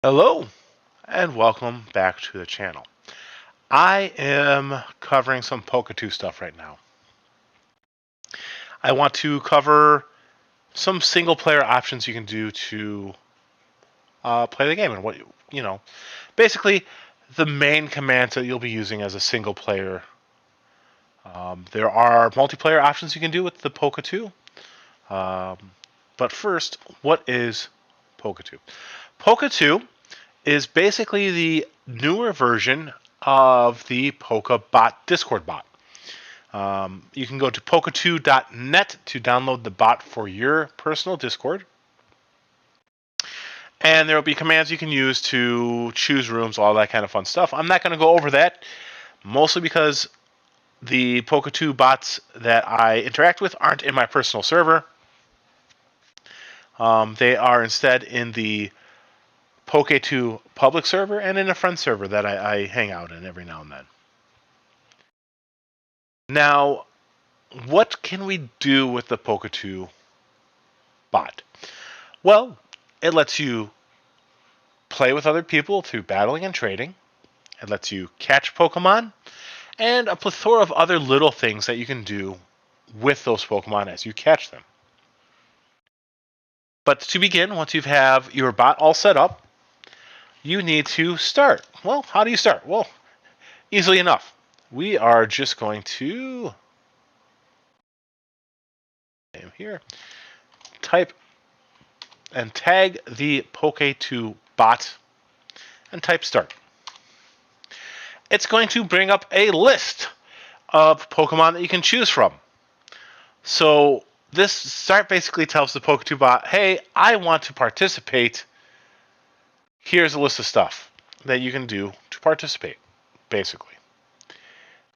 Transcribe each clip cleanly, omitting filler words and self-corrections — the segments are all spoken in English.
Hello and welcome back to the channel. I am covering some Poketwo stuff right now. I want to cover some single player options you can do to play the game and basically the main commands that you'll be using as a single player. There are multiplayer options you can do with the Poketwo. But first, what is Poketwo? Poketwo is basically the newer version of the Pokebot Discord bot. You can go to Poketwo.net to download the bot for your personal Discord. And there will be commands you can use to choose rooms, all that kind of fun stuff. I'm not going to go over that, mostly because the Poketwo bots that I interact with aren't in my personal server. They are instead in the Poketwo public server and in a friend server that I hang out in every now and then. Now, what can we do with the Poketwo bot? Well, it lets you play with other people through battling and trading. It lets you catch Pokemon, and a plethora of other little things that you can do with those Pokemon as you catch them. But to begin, once you have your bot all set up, you need to start. Well, how do you start? Well, easily enough. We are just going to here type and tag the Poketwo bot and type start. It's going to bring up a list of Pokemon that you can choose from. So this start basically tells the Poketwo bot, hey, I want to participate. Here's a list of stuff that you can do to participate, basically.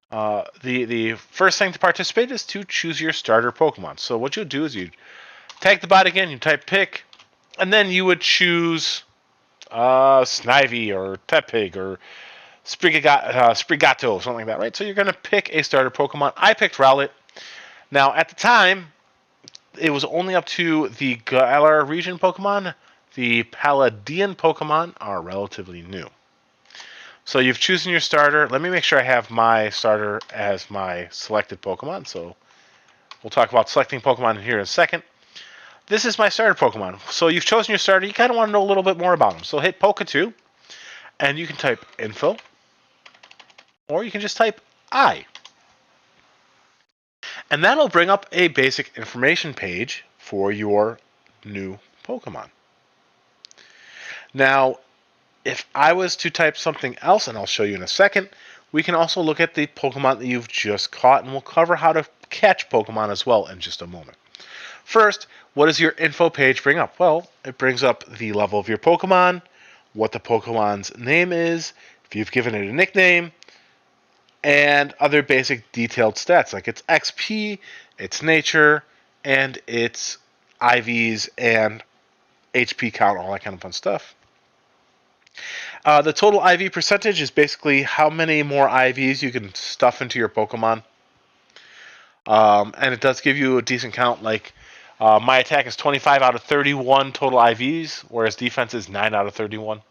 The first thing to participate is to choose your starter Pokemon. So what you do is you tag the bot again, you type pick, and then you would choose Snivy or Tepig or Sprigato, something like that, right? So you're going to pick a starter Pokemon. I picked Rowlet. Now, at the time, it was only up to the Galar region Pokemon. The Paladian Pokemon are relatively new. So you've chosen your starter. Let me make sure I have my starter as my selected Pokemon. So we'll talk about selecting Pokemon here in a second. This is my starter Pokemon. So you've chosen your starter. You kind of want to know a little bit more about them. So hit Poketwo, and you can type info, or you can just type I. And that'll bring up a basic information page for your new Pokemon. Now, if I was to type something else, and I'll show you in a second, we can also look at the Pokemon that you've just caught, and we'll cover how to catch Pokemon as well in just a moment. First, what does your info page bring up? Well, it brings up the level of your Pokemon, what the Pokemon's name is, if you've given it a nickname, and other basic detailed stats like its XP, its nature, and its IVs and HP count, all that kind of fun stuff. The total IV percentage is basically how many more IVs you can stuff into your Pokemon. And it does give you a decent count. Like my attack is 25 out of 31 total IVs, whereas defense is 9 out of 31.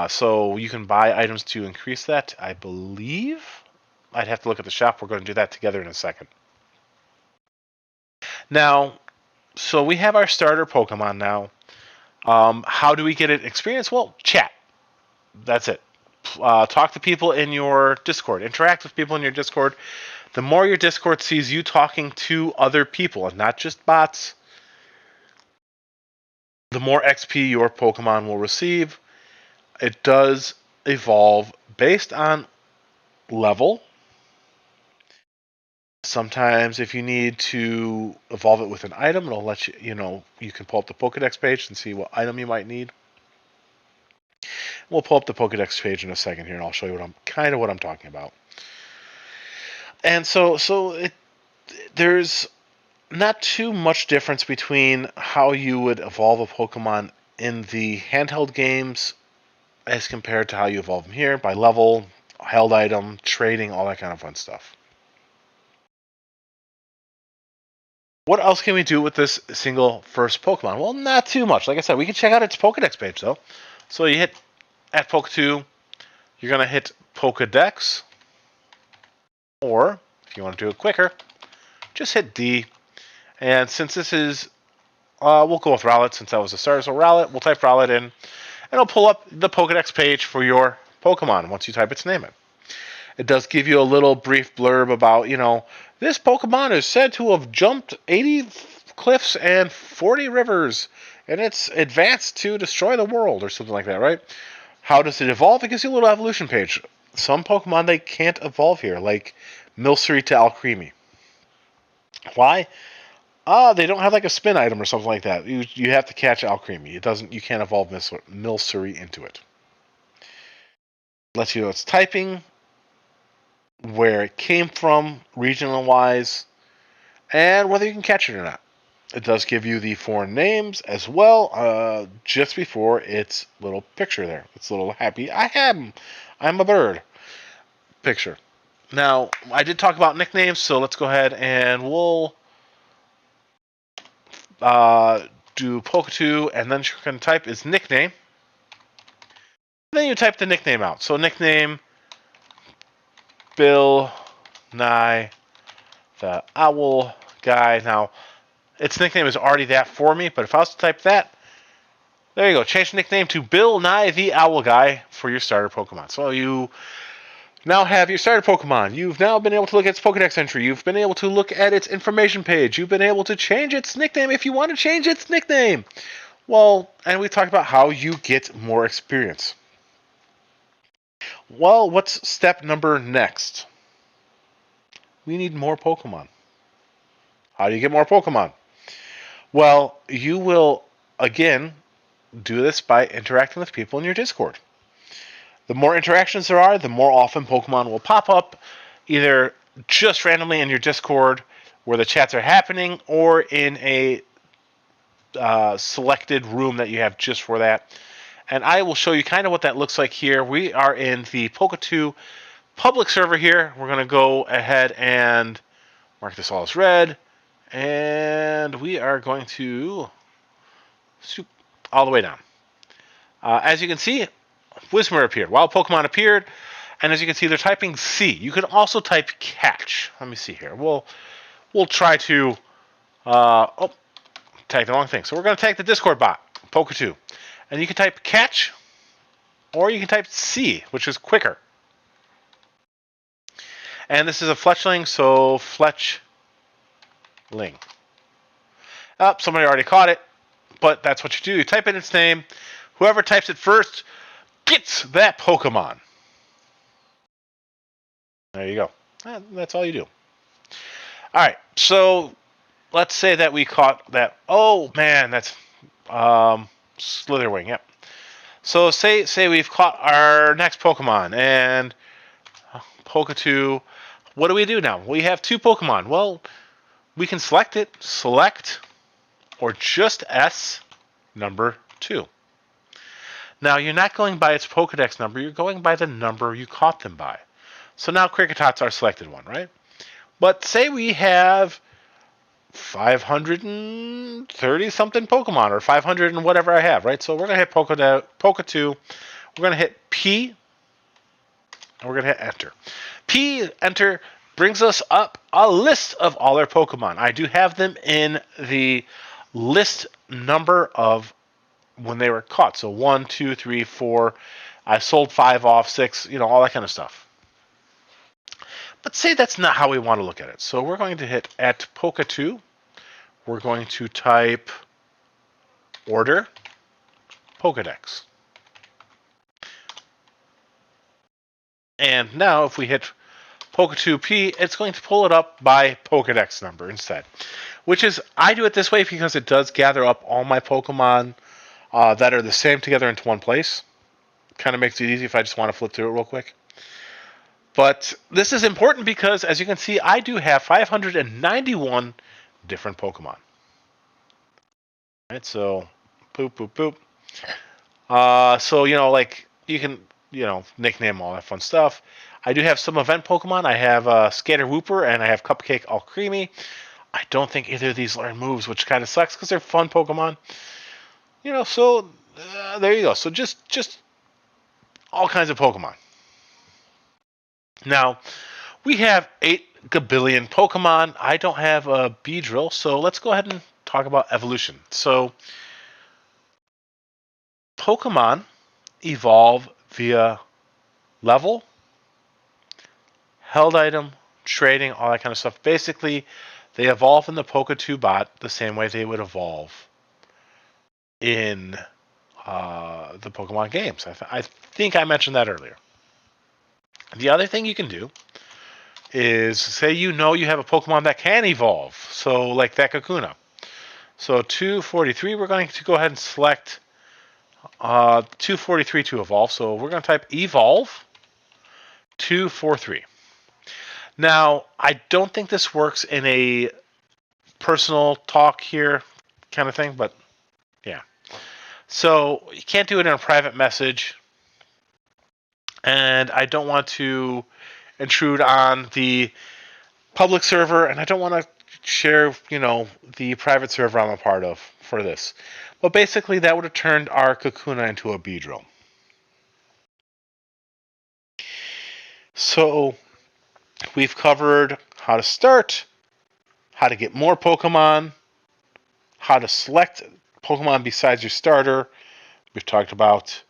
So you can buy items to increase that, I believe. I'd have to look at the shop. We're going to do that together in a second. Now, so we have our starter Pokemon now. How do we get it experience? Well, chat. That's it. Talk to people in your Discord. Interact with people in your Discord. The more your Discord sees you talking to other people, and not just bots, the more XP your Pokemon will receive. It does evolve based on level. Sometimes if you need to evolve it with an item, it'll let you, you can pull up the Pokedex page and see what item you might need. We'll pull up the Pokedex page in a second here, and I'll show you what I'm talking about. And there's not too much difference between how you would evolve a Pokemon in the handheld games as compared to how you evolve them here by level, held item, trading, all that kind of fun stuff. What else can we do with this single first Pokemon? Well, not too much. Like I said, we can check out its Pokedex page, though. So you hit at Poketwo, you're going to hit Pokedex, or if you want to do it quicker, just hit D. And since this is, we'll go with Rowlet since that was the starter. So Rowlet, we'll type Rowlet in, and it'll pull up the Pokedex page for your Pokemon once you type its name in. It does give you a little brief blurb about, this Pokemon is said to have jumped 80 cliffs and 40 rivers, and it's advanced to destroy the world, or something like that, right? How does it evolve? It gives you a little evolution page. Some Pokemon, they can't evolve here, like Milcery to Alcremie. Why? They don't have like a spin item or something like that. You have to catch Alcremie. You can't evolve Milcery into it. Lets you know its typing, where it came from, regional wise, and whether you can catch it or not. It does give you the foreign names as well, just before its little picture there. Its little happy, I'm a bird picture. Now, I did talk about nicknames, so let's go ahead and we'll do Poketwo, and then you're going to type its nickname. Then you type the nickname out. So nickname, Bill Nye the Owl Guy. Now, its nickname is already that for me, but if I was to type that, there you go. Change the nickname to Bill Nye the Owl Guy for your starter Pokemon. So you now have your starter Pokemon. You've now been able to look at its Pokedex entry. You've been able to look at its information page. You've been able to change its nickname if you want to change its nickname. Well, and we talked about how you get more experience. Well, what's step number next? We need more Pokemon. How do you get more Pokemon? Well, you will, again, do this by interacting with people in your Discord. The more interactions there are, the more often Pokemon will pop up, either just randomly in your Discord where the chats are happening, or in a selected room that you have just for that. And I will show you kind of what that looks like here. We are in the Poketwo public server here. We're going to go ahead and mark this all as red. And we are going to swoop all the way down. As you can see, Whismur appeared. Wild Pokemon appeared. And as you can see, they're typing C. You can also type catch. Let me see here. We'll try to... type the wrong thing. So we're going to take the Discord bot, Poketwo. And you can type catch, or you can type C, which is quicker. And this is a Fletchling, so Fletchling. Somebody already caught it, but that's what you do. You type in its name. Whoever types it first gets that Pokemon. There you go. That's all you do. All right, so let's say that we caught that. Oh, man, that's Slitherwing, yep. So say we've caught our next Pokemon, and Poketwo. What do we do now? We have two Pokemon. Well, we can select it, select, or just S, number 2. Now, you're not going by its Pokedex number, you're going by the number you caught them by. So now Cricketot's our selected one, right? But say we have 530 something Pokemon, or 500 and whatever I have, right? So we're going to hit Poketwo, we're going to hit P, and we're going to hit enter. P, enter, brings us up a list of all our Pokemon. I do have them in the list number of when they were caught. So 1, 2, 3, 4. I sold 5 off, 6, all that kind of stuff. But say that's not how we want to look at it. So we're going to hit at Poketwo. We're going to type order Pokedex. And now if we hit Poketwo P, it's going to pull it up by Pokedex number instead. Which is, I do it this way because it does gather up all my Pokemon that are the same together into one place. Kind of makes it easy if I just want to flip through it real quick. But this is important because, as you can see, I do have 591 different Pokemon. Right, so, boop, boop, boop. So, like, you can, nickname all that fun stuff. I do have some event Pokemon. I have Scatter Wooper and I have Cupcake Alcremie. I don't think either of these learn moves, which kind of sucks because they're fun Pokemon. So there you go. So just all kinds of Pokemon. Now, we have 8 gabillion Pokemon. I don't have a Beedrill, so let's go ahead and talk about evolution. So, Pokemon evolve via level, held item, trading, all that kind of stuff. Basically, they evolve in the Poketwo bot the same way they would evolve in the Pokemon games. I think I mentioned that earlier. The other thing you can do is say you have a Pokemon that can evolve. So like that Kakuna. So 243, we're going to go ahead and select 243 to evolve. So we're going to type evolve 243. Now, I don't think this works in a personal talk here kind of thing, but yeah. So you can't do it in a private message. And I don't want to intrude on the public server, and I don't want to share, the private server I'm a part of for this. But basically, that would have turned our Kakuna into a Beedrill. So we've covered how to start, how to get more Pokemon, how to select Pokemon besides your starter. We've talked about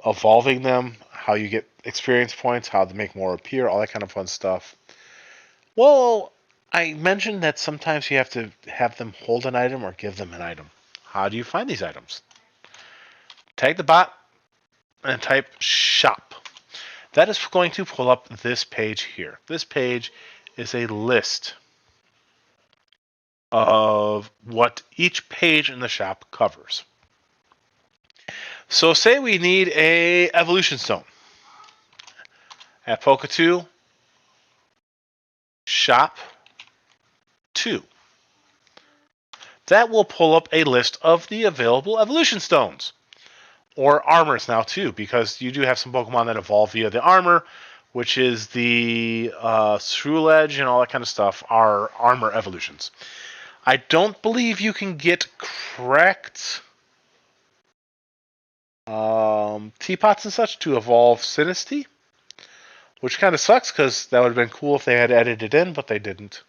evolving them, how you get experience points, how to make more appear, all that kind of fun stuff. Well, I mentioned that sometimes you have to have them hold an item or give them an item. How do you find these items? Tag the bot and type shop. That is going to pull up this page here. This page is a list of what each page in the shop covers. So say we need a evolution stone. At Poketwo, shop 2. That will pull up a list of the available evolution stones. Or armors now too, because you do have some Pokemon that evolve via the armor, which is the Shrew-Ledge and all that kind of stuff, are armor evolutions. I don't believe you can get correct teapots and such to evolve Sinistea, which kind of sucks because that would have been cool if they had added it in, but they didn't.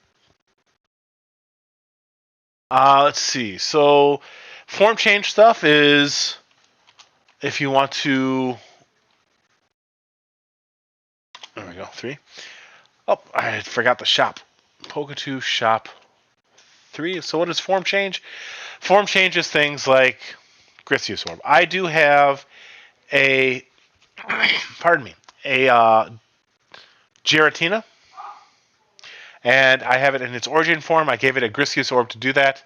Let's see. So, form change stuff is if you want to. There we go. 3. Oh, I forgot the shop. Poketwo shop 3. So, what is form change? Form change is things like Gristleous Orb. I do have a. Pardon me. A Giratina. And I have it in its origin form. I gave it a Gristleous Orb to do that.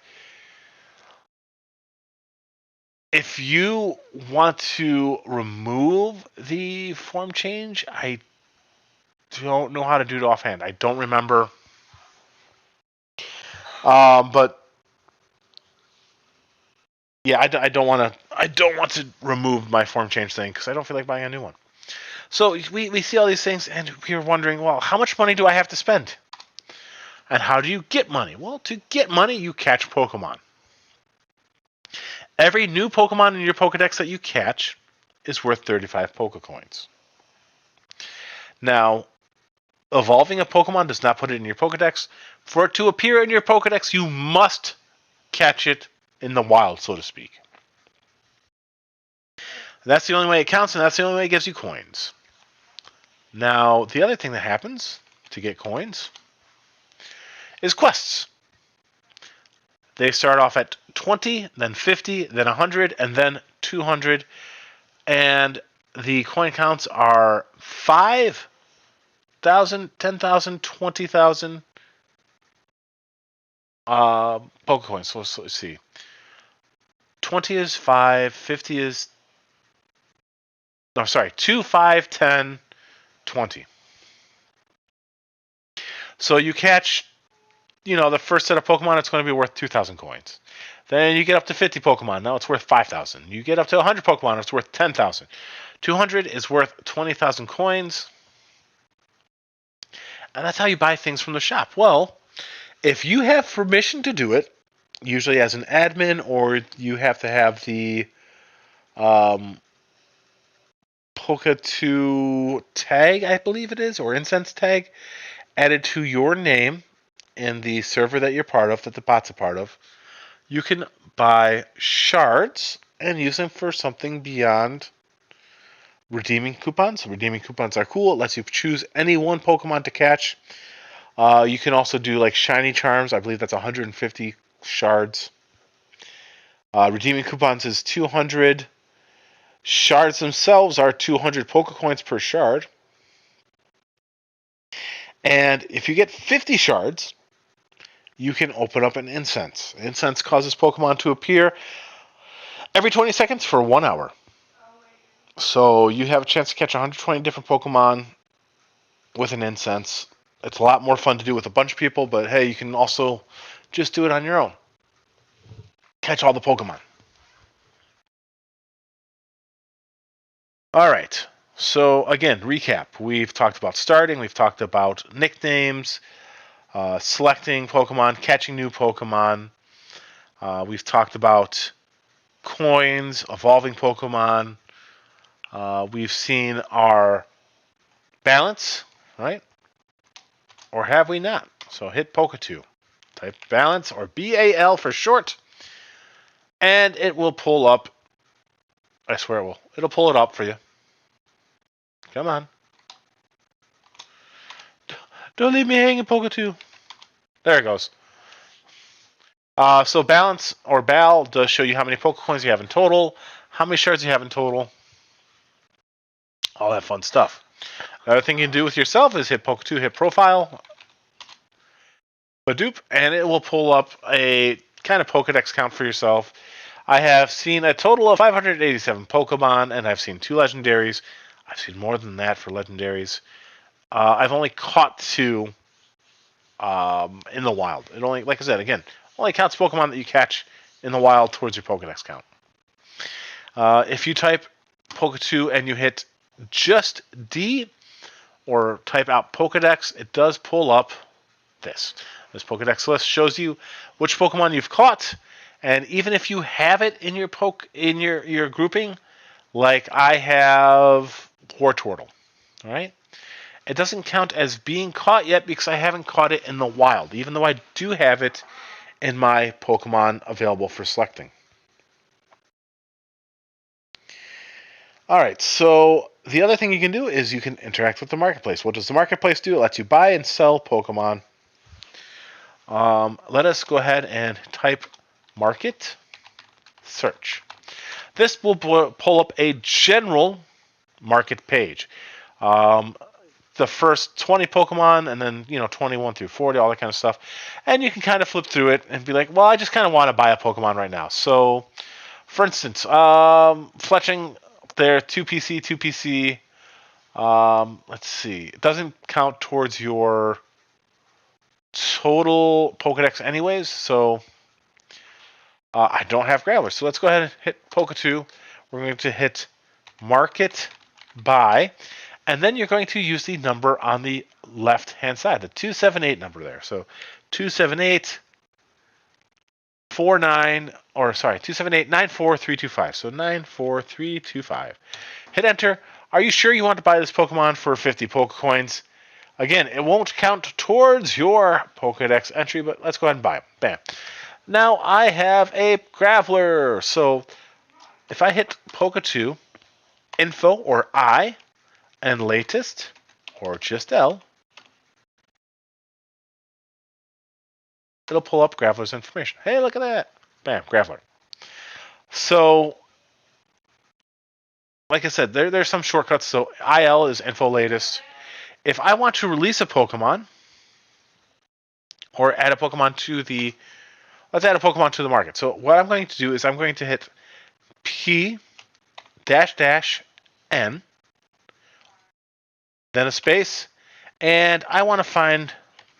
If you want to remove the form change, I don't know how to do it offhand. I don't remember. But yeah, I don't want to. I don't want to remove my form change thing because I don't feel like buying a new one. So we see all these things, and we're wondering, well, how much money do I have to spend? And how do you get money? Well, to get money, you catch Pokemon. Every new Pokemon in your Pokedex that you catch is worth 35 Pokecoins. Now, evolving a Pokemon does not put it in your Pokedex. For it to appear in your Pokedex, you must catch it in the wild, so to speak. That's the only way it counts, and that's the only way it gives you coins. Now, the other thing that happens to get coins is quests. They start off at 20, then 50, then 100, and then 200. And the coin counts are 5,000, 10,000, 20,000 Pokecoins. So let's see. 20 is 5, 50 is... No, sorry. 2, 5, 10, 20. So you catch, the first set of Pokemon, it's going to be worth 2,000 coins. Then you get up to 50 Pokemon. Now it's worth 5,000. You get up to 100 Pokemon. It's worth 10,000. 200 is worth 20,000 coins. And that's how you buy things from the shop. Well, if you have permission to do it, usually as an admin, or you have to have the Poketwo tag, I believe it is, or incense tag, added to your name in the server that you're part of, that the bot's a part of. You can buy shards and use them for something beyond redeeming coupons. Redeeming coupons are cool. It lets you choose any one Pokemon to catch. You can also do like shiny charms. I believe that's 150 shards. Redeeming coupons is 200. Shards themselves are 200 Pokecoins per shard. And if you get 50 shards, you can open up an incense. Incense causes Pokemon to appear every 20 seconds for 1 hour. So you have a chance to catch 120 different Pokemon with an incense. It's a lot more fun to do with a bunch of people, but hey, you can also just do it on your own. Catch all the Pokemon. All right. So again, recap. We've talked about starting. We've talked about nicknames, selecting Pokemon, catching new Pokemon. We've talked about coins, evolving Pokemon. We've seen our balance, right? Or have we not? So hit Poketwo. Type balance, or BAL for short, and it will pull up. I swear it will. It'll pull it up for you. Come on. Don't leave me hanging, Poketwo. There it goes. So balance, or BAL, does show you how many Pokecoins you have in total, how many shards you have in total, all that fun stuff. Another thing you can do with yourself is hit Poketwo, hit profile, Badoop, and it will pull up a kind of Pokedex count for yourself. I have seen a total of 587 Pokemon, and I've seen 2 legendaries. I've seen more than that for legendaries. I've only caught 2 in the wild. It only, like I said, again, only counts Pokemon that you catch in the wild towards your Pokedex count. If you type Poketwo and you hit just D, or type out Pokedex, it does pull up this. This Pokedex list shows you which Pokemon you've caught, and even if you have it in your grouping, like I have Wartortle, all right? It doesn't count as being caught yet because I haven't caught it in the wild, even though I do have it in my Pokemon available for selecting. All right, so the other thing you can do is you can interact with the marketplace. What does the marketplace do? It lets you buy and sell Pokemon. Let us go ahead and type market search. This will pull up a general market page. The first 20 Pokemon, and then 21 through 40, all that kind of stuff. And you can kind of flip through it and be like, well, I just kind of want to buy a Pokemon right now. So, for instance, Fletching, they're 2PC, 2PC. Let's see. It doesn't count towards your total Pokedex anyways, so I don't have Graveler. So let's go ahead and hit Poketwo. We're going to hit Market Buy, and then you're going to use the number on the left-hand side, the 278 number there. So 278 94325. So 94325. Hit enter. Are you sure you want to buy this Pokemon for 50 Pokecoins? Again, it won't count towards your Pokedex entry, but let's go ahead and buy it. Bam. Now I have a Graveler. So if I hit Poketwo, info, or I, and latest, or just L, it'll pull up Graveler's information. Hey, look at that. Bam, Graveler. So, like I said, there's some shortcuts. So IL is info latest. If I want to release a Pokemon, or add a Pokemon to the, let's add a Pokemon to the market. So what I'm going to do is I'm going to hit P --N, then a space, and I want to find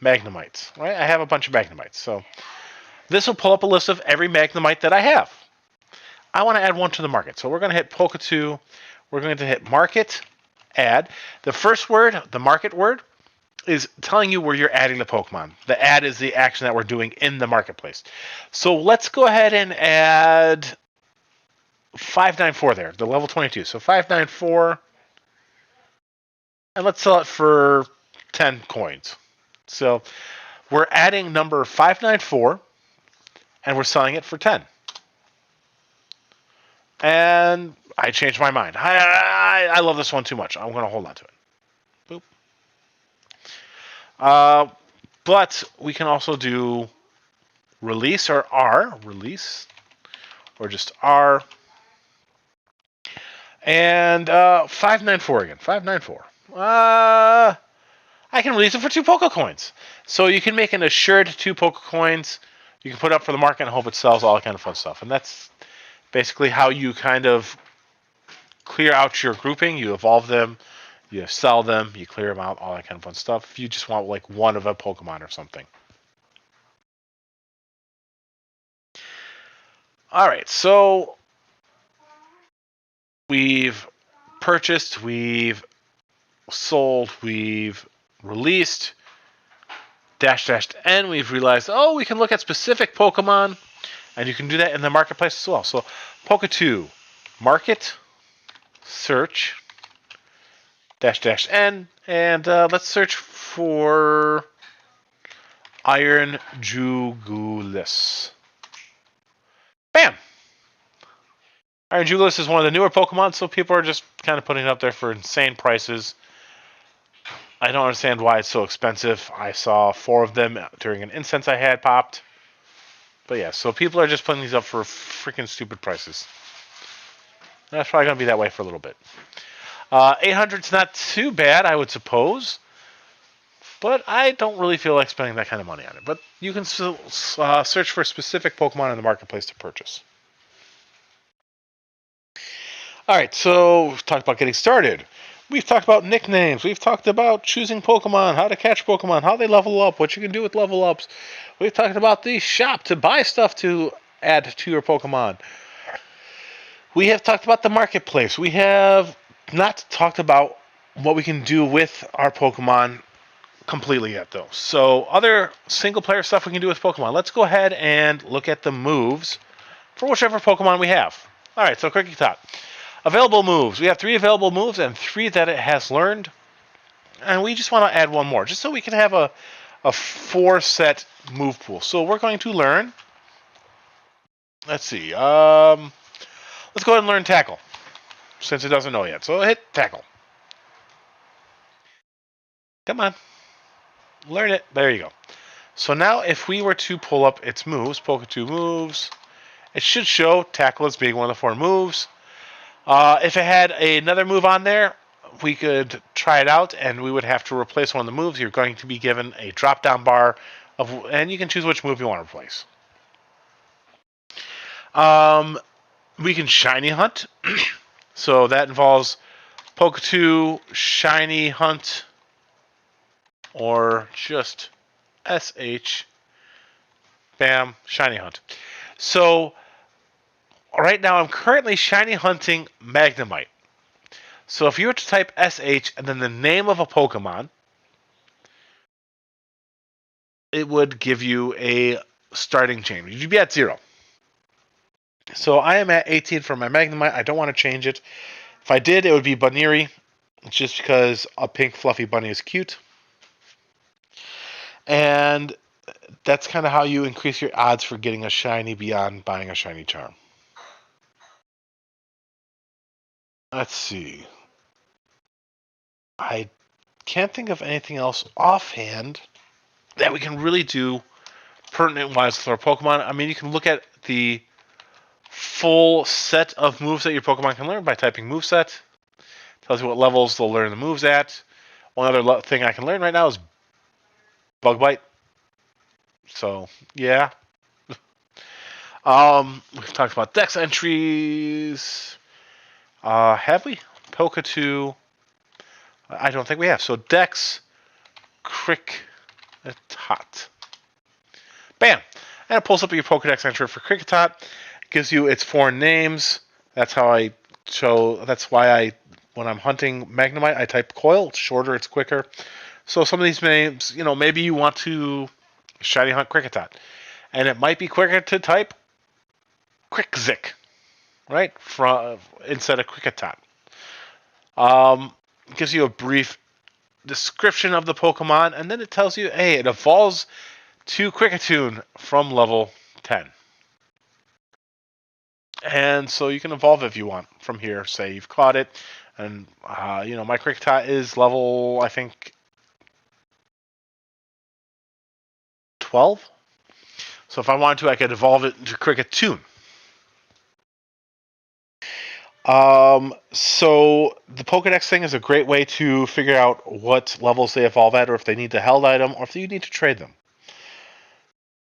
Magnemites, right? I have a bunch of Magnemites. So this will pull up a list of every Magnemite that I have. I want to add one to the market. So we're going to hit Poketwo. We're going to hit market, add. The first word, the market word, is telling you where you're adding the Pokemon. The add is the action that we're doing in the marketplace. So let's go ahead and add 594 there, the level 22. So 594, and let's sell it for 10 coins. So we're adding number 594, and we're selling it for 10. And I changed my mind. I love this one too much. I'm going to hold on to it. Boop. But we can also do release or R. Release. Or just R. And 594 again. 594. I can release it for 2 Poke Coins. So you can make an assured 2 Poke Coins. You can put it up for the market and hope it sells, all that kind of fun stuff. And that's basically how you kind of clear out your grouping. You evolve them, you sell them, you clear them out, all that kind of fun stuff. If you just want like one of a Pokemon or something. All right, so we've purchased, we've sold, we've released, --n, we've realized, oh, we can look at specific Pokemon, and you can do that in the marketplace as well. So Poketwo, market, search, --n, and let's search for Iron Jugulis. Bam! Iron Jugulis is one of the newer Pokemon, so people are just kind of putting it up there for insane prices. I don't understand why it's so expensive. I saw 4 of them during an incense I had popped. But yeah, so people are just putting these up for freaking stupid prices. That's probably going to be that way for a little bit. 800's not too bad, I would suppose. But I don't really feel like spending that kind of money on it. But you can still search for specific Pokemon in the marketplace to purchase. All right, so we've talked about getting started. We've talked about nicknames. We've talked about choosing Pokemon, how to catch Pokemon, how they level up, what you can do with level ups. We've talked about the shop to buy stuff to add to your Pokemon. We have talked about the marketplace. We have not talked about what we can do with our Pokemon completely yet, though. So other single-player stuff we can do with Pokemon. Let's go ahead and look at the moves for whichever Pokemon we have. All right, so Kricketot. Available moves. We have 3 available moves and 3 that it has learned. And we just want to add 1 more, just so we can have a 4-set move pool. So we're going to learn. Let's see. Let's go ahead and learn Tackle, since it doesn't know yet. So hit Tackle. Come on. Learn it. There you go. So now if we were to pull up its moves, Poketwo moves, it should show Tackle as being one of the 4 moves. If it had another move on there, we could try it out, and we would have to replace one of the moves. You're going to be given a drop-down bar, and you can choose which move you want to replace. We can Shiny Hunt. So that involves Poketwo, Shiny Hunt, or just SH. Bam, Shiny Hunt. So right now I'm currently Shiny Hunting Magnemite. So if you were to type SH and then the name of a Pokemon, it would give you a starting chain. You'd be at 0. So I am at 18 for my Magnemite. I don't want to change it. If I did, it would be Bunnery, just because a pink fluffy bunny is cute. And that's kind of how you increase your odds for getting a shiny beyond buying a shiny charm. Let's see. I can't think of anything else offhand that we can really do pertinent-wise with our Pokemon. I mean, you can look at the full set of moves that your Pokemon can learn by typing moveset. Tells you what levels they'll learn the moves at. One other thing I can learn right now is Bug Bite. So, yeah. We've talked about Dex entries. Have we? Poketwo. I don't think we have. So Dex, Kricketot. Bam! And it pulls up your Pokedex entry for Kricketot. It gives you its 4 names. That's how I show. That's why when I'm hunting Magnemite, I type Coil. It's shorter. It's quicker. So some of these names, maybe you want to Shiny Hunt Kricketot, and it might be quicker to type Crickzik. right? Instead of Kricketot. Um, gives you a brief description of the Pokemon, and then it tells you, hey, it evolves to Kricketune from level 10. And so you can evolve if you want from here. Say you've caught it, and my Kricketot is level, I think, 12. So if I wanted to, I could evolve it into Kricketune. So the Pokedex thing is a great way to figure out what levels they evolve at, or if they need the held item, or if you need to trade them.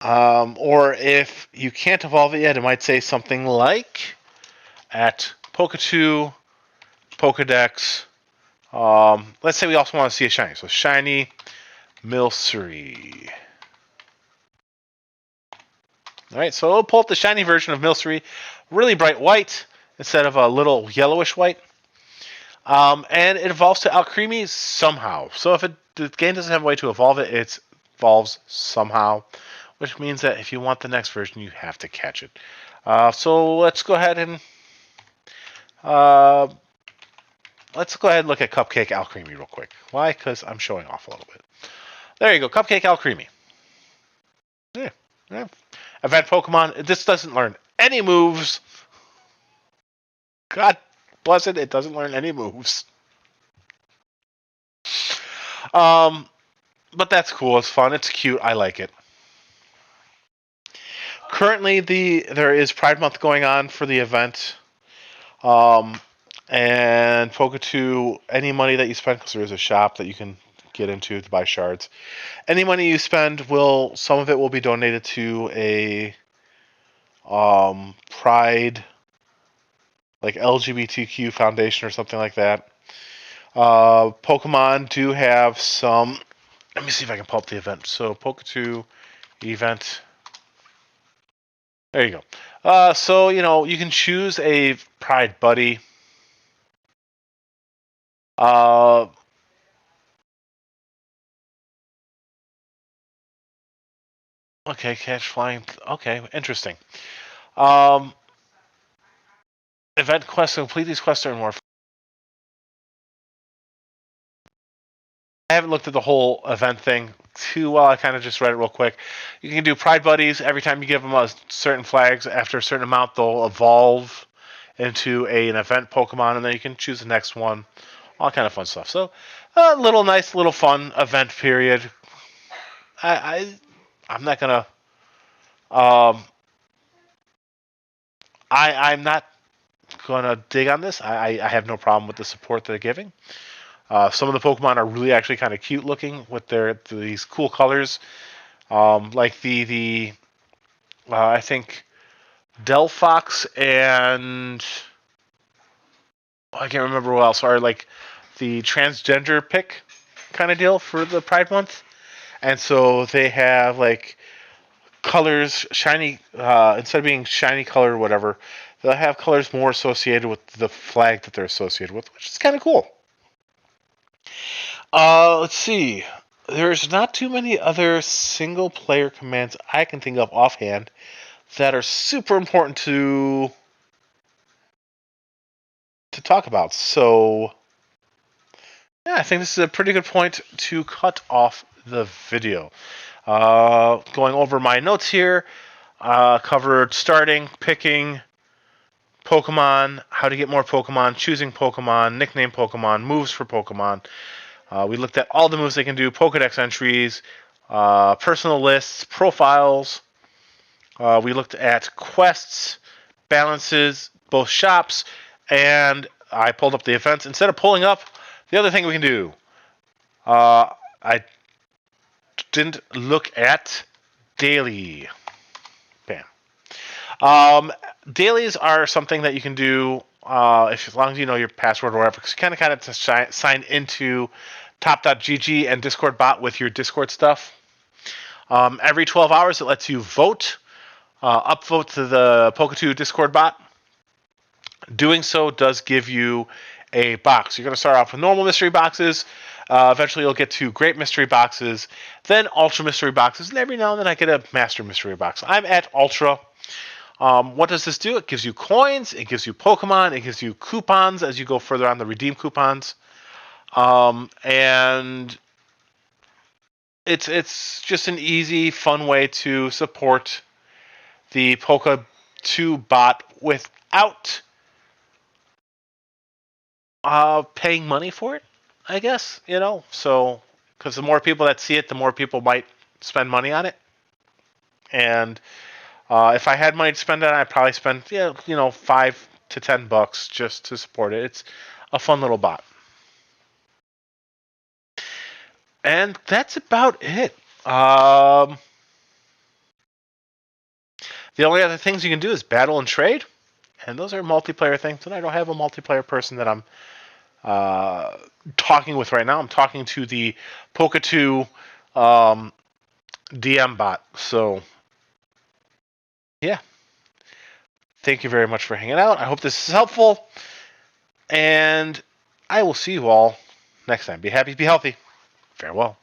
Or if you can't evolve it yet, it might say something like at Poketwo, Pokedex. Let's say we also want to see a shiny. So shiny Milcery. All right, so we'll pull up the shiny version of Milcery, really bright white instead of a little yellowish white. And it evolves to Alcremie somehow. So if the game doesn't have a way to evolve it, it evolves somehow, which means that if you want the next version, you have to catch it. So let's go ahead and look at Cupcake Alcremie real quick. Why? Because I'm showing off a little bit. There you go, Cupcake Alcremie. Yeah. Event Pokemon. This doesn't learn any moves. God bless it, it doesn't learn any moves. But that's cool. It's fun. It's cute. I like it. Currently, there is Pride Month going on for the event. And Poketwo, any money that you spend, because there is a shop that you can get into to buy shards. Any money you spend some of it will be donated to a Pride, like LGBTQ foundation or something like that. Pokemon do have some. Let me see if I can pull up the event. So Poketwo event. There you go. So you can choose a Pride buddy. Okay, catch flying. Okay, interesting. Event quests, complete these quests and more. I haven't looked at the whole event thing too well. I kind of just read it real quick. You can do Pride Buddies. Every time you give them a certain flags, after a certain amount, they'll evolve into an event Pokemon, and then you can choose the next one. All kind of fun stuff. So, a nice little fun event period. I'm not gonna. I'm not gonna dig on this. I have no problem with the support they're giving. Some of the Pokemon are really actually kind of cute looking with these cool colors, like I think Delphox and I can't remember what else are like the transgender pick kind of deal for the Pride Month, and so they have like colors shiny instead of being shiny color or whatever, they'll have colors more associated with the flag that they're associated with, which is kind of cool. Let's see. There's not too many other single-player commands I can think of offhand that are super important to talk about. So, yeah, I think this is a pretty good point to cut off the video. Going over my notes here, covered starting, picking Pokemon, how to get more Pokemon, choosing Pokemon, nickname Pokemon, moves for Pokemon. We looked at all the moves they can do, Pokedex entries, personal lists, profiles. We looked at quests, balances, both shops, and I pulled up the events. Instead of pulling up, the other thing we can do, I didn't look at daily. Bam. Dailies are something that you can do as long as you know your password or whatever, because you kind of to sign into top.gg and Discord bot with your Discord stuff. Every 12 hours, it lets you vote, upvote to the Poketwo Discord bot. Doing so does give you a box. You're going to start off with normal mystery boxes. Eventually, you'll get to great mystery boxes, then ultra mystery boxes, and every now and then I get a master mystery box. I'm at ultra. What does this do? It gives you coins, it gives you Pokemon, it gives you coupons as you go further on the redeem coupons. And it's just an easy, fun way to support the Poketwo bot without paying money for it, I guess, So, because the more people that see it, the more people might spend money on it. And if I had money to spend on it, I'd probably spend, $5 to $10 just to support it. It's a fun little bot. And that's about it. The only other things you can do is battle and trade, and those are multiplayer things. And I don't have a multiplayer person that I'm talking with right now. I'm talking to the Poketwo DM bot. So, yeah. Thank you very much for hanging out. I hope this is helpful. And I will see you all next time. Be happy, be healthy. Farewell.